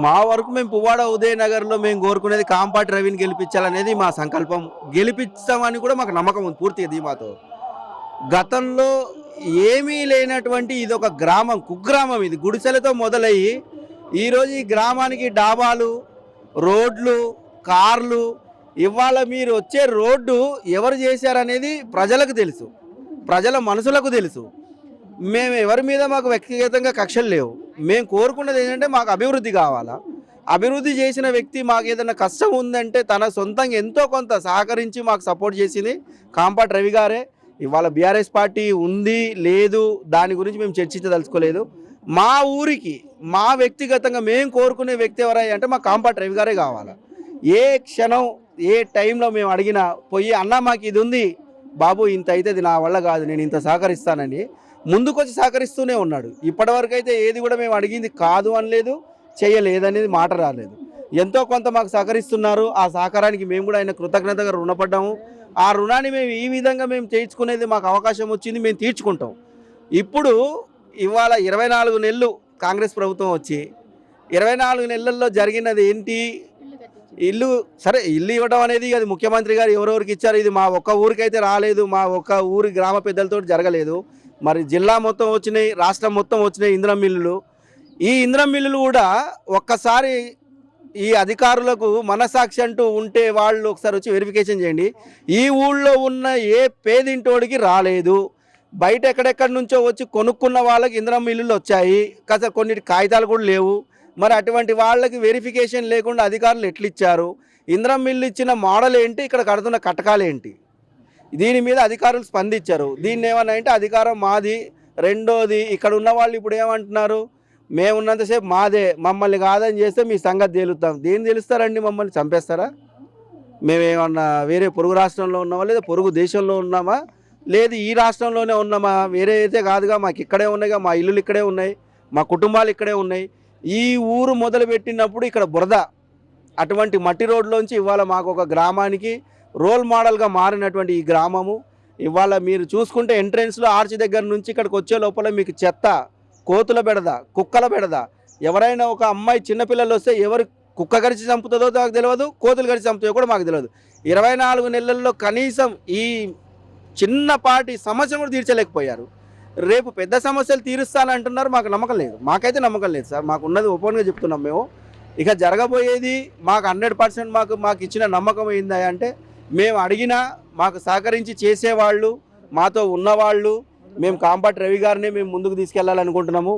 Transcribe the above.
మా వరకు మేము పువ్వాడ ఉదయనగర్లో మేము కోరుకునేది కాంపాటి రవిని గెలిపించాలనేది మా సంకల్పం. గెలిపిస్తామని కూడా మాకు నమ్మకం ఉంది పూర్తిగా ధీమాతో. గతంలో ఏమీ లేనటువంటి ఇదొక గ్రామం, కుగ్రామం ఇది. గుడిసెలతో మొదలయ్యి ఈరోజు ఈ గ్రామానికి డాబాలు, రోడ్లు, కార్లు, ఇవాళ మీరు వచ్చే రోడ్డు ఎవరు చేశారనేది ప్రజలకు తెలుసు, ప్రజల మనసులకు తెలుసు. మేము ఎవరి మీద మాకు వ్యక్తిగతంగా కక్షలు లేవు. మేము కోరుకున్నది ఏంటంటే మాకు అభివృద్ధి కావాలా. అభివృద్ధి చేసిన వ్యక్తి మాకు ఏదైనా కష్టం ఉందంటే తన సొంతంగా ఎంతో కొంత సహకరించి మాకు సపోర్ట్ చేసింది కాంపాటి రవి గారే. ఇవాళ బీఆర్ఎస్ పార్టీ ఉంది లేదు దాని గురించి మేము చర్చించదలుచుకోలేదు. మా ఊరికి మా వ్యక్తిగతంగా మేము కోరుకునే వ్యక్తి ఎవరయ్యా అంటే మా కాంపాటి రవి గారే కావాలా. ఏ క్షణం ఏ టైంలో మేము అడిగినా పోయి అన్న మాకు ఇది ఉంది బాబు, ఇంత అయితే నా వల్ల కాదు, నేను ఇంత సహకరిస్తానని ముందుకొచ్చి సహకరిస్తూనే ఉన్నాడు. ఇప్పటివరకు అయితే ఏది కూడా మేము అడిగింది కాదు అనలేదు, చేయలేదనేది మాట రాలేదు. ఎంతో కొంత మాకు సహకరిస్తున్నారు. ఆ సహకారానికి మేము కూడా ఆయన కృతజ్ఞతగా రుణపడ్డాము. ఆ రుణాన్ని మేము ఈ విధంగా మేము చేయించుకునేది మాకు అవకాశం వచ్చింది, మేము తీర్చుకుంటాం. ఇప్పుడు ఇవాళ 24 నెలలు కాంగ్రెస్ ప్రభుత్వం వచ్చి 24 నెలల్లో జరిగినది ఏంటి? ఇల్లు సరే, ఇల్లు ఇవ్వడం అనేది అది ముఖ్యమంత్రి గారు ఎవరెవరికి ఇచ్చారు, ఇది మా ఒక్క ఊరికైతే రాలేదు, మా ఒక్క ఊరి గ్రామ పెద్దలతో జరగలేదు. మరి జిల్లా మొత్తం వచ్చినాయి, రాష్ట్రం మొత్తం వచ్చినాయి ఇందిరం మిల్లులు. ఈ ఇందిరం మిల్లులు కూడా ఒక్కసారి ఈ అధికారులకు మనసాక్షి అంటూ ఉంటే వాళ్ళు ఒకసారి వచ్చి వెరిఫికేషన్ చేయండి. ఈ ఊళ్ళో ఉన్న ఏ పేదింటోడికి రాలేదు. బయట ఎక్కడెక్కడి నుంచో వచ్చి కొనుక్కున్న వాళ్ళకి ఇందిరం మిల్లులు వచ్చాయి, కాస్త కొన్నిటి కాగితాలు కూడా లేవు. మరి అటువంటి వాళ్ళకి వెరిఫికేషన్ లేకుండా అధికారులు ఎట్లిచ్చారు? ఇందిరం మిల్లు ఇచ్చిన మోడల్ ఏంటి, ఇక్కడ కడుతున్న కటకాలు ఏంటి? దీని మీద అధికారులు స్పందించారు. దీన్ని ఏమన్నా అంటే అధికారం మాది. రెండోది, ఇక్కడ ఉన్న వాళ్ళు ఇప్పుడు ఏమంటున్నారు, మేము ఉన్నంతసేపు మాదే, మమ్మల్ని కాదని చేస్తే మీ సంగతి తేలుతాం. దేని తెలుస్తారండి? మమ్మల్ని చంపేస్తారా? మేమేమన్నా వేరే పొరుగు రాష్ట్రంలో ఉన్నామా, లేదా పొరుగు దేశంలో ఉన్నామా, లేదు ఈ రాష్ట్రంలోనే ఉన్నామా? వేరే అయితే కాదుగా, మాకు ఇక్కడే ఉన్నాయిగా, మా ఇల్లులు ఇక్కడే ఉన్నాయి, మా కుటుంబాలు ఇక్కడే ఉన్నాయి. ఈ ఊరు మొదలుపెట్టినప్పుడు ఇక్కడ బురద, అటువంటి మట్టి రోడ్లోంచి ఇవాళ మాకు ఒక గ్రామానికి రోల్ మోడల్గా మారినటువంటి ఈ గ్రామము ఇవాళ మీరు చూసుకుంటే ఎంట్రెన్స్లో ఆర్చి దగ్గర నుంచి ఇక్కడికి వచ్చే లోపల మీకు చెత్త, కోతుల బెడద, కుక్కల బెడద. ఎవరైనా ఒక అమ్మాయి చిన్నపిల్లలు వస్తే ఎవరు కుక్క గడిచి చంపుతుందో మాకు తెలియదు, కోతులు గడిచి చంపుతుందో కూడా మాకు తెలియదు. 24 నెలల్లో కనీసం ఈ చిన్నపాటి సమస్యను కూడా తీర్చలేకపోయారు. రేపు పెద్ద సమస్యలు తీరుస్తానంటున్నారు. మాకు నమ్మకం లేదు, మాకైతే నమ్మకం లేదు సార్. మాకు ఉన్నది ఓపెన్గా చెప్తున్నాం మేము. ఇక జరగబోయేది మాకు 100% మాకు ఇచ్చిన నమ్మకం ఏందా అంటే, మేము అడిగినా మాకు సహకరించి చేసేవాళ్ళు, మాతో ఉన్నవాళ్ళు, మేము కాంపాటి రవి గారిని మేము ముందుకు తీసుకెళ్లాలనుకుంటున్నాము.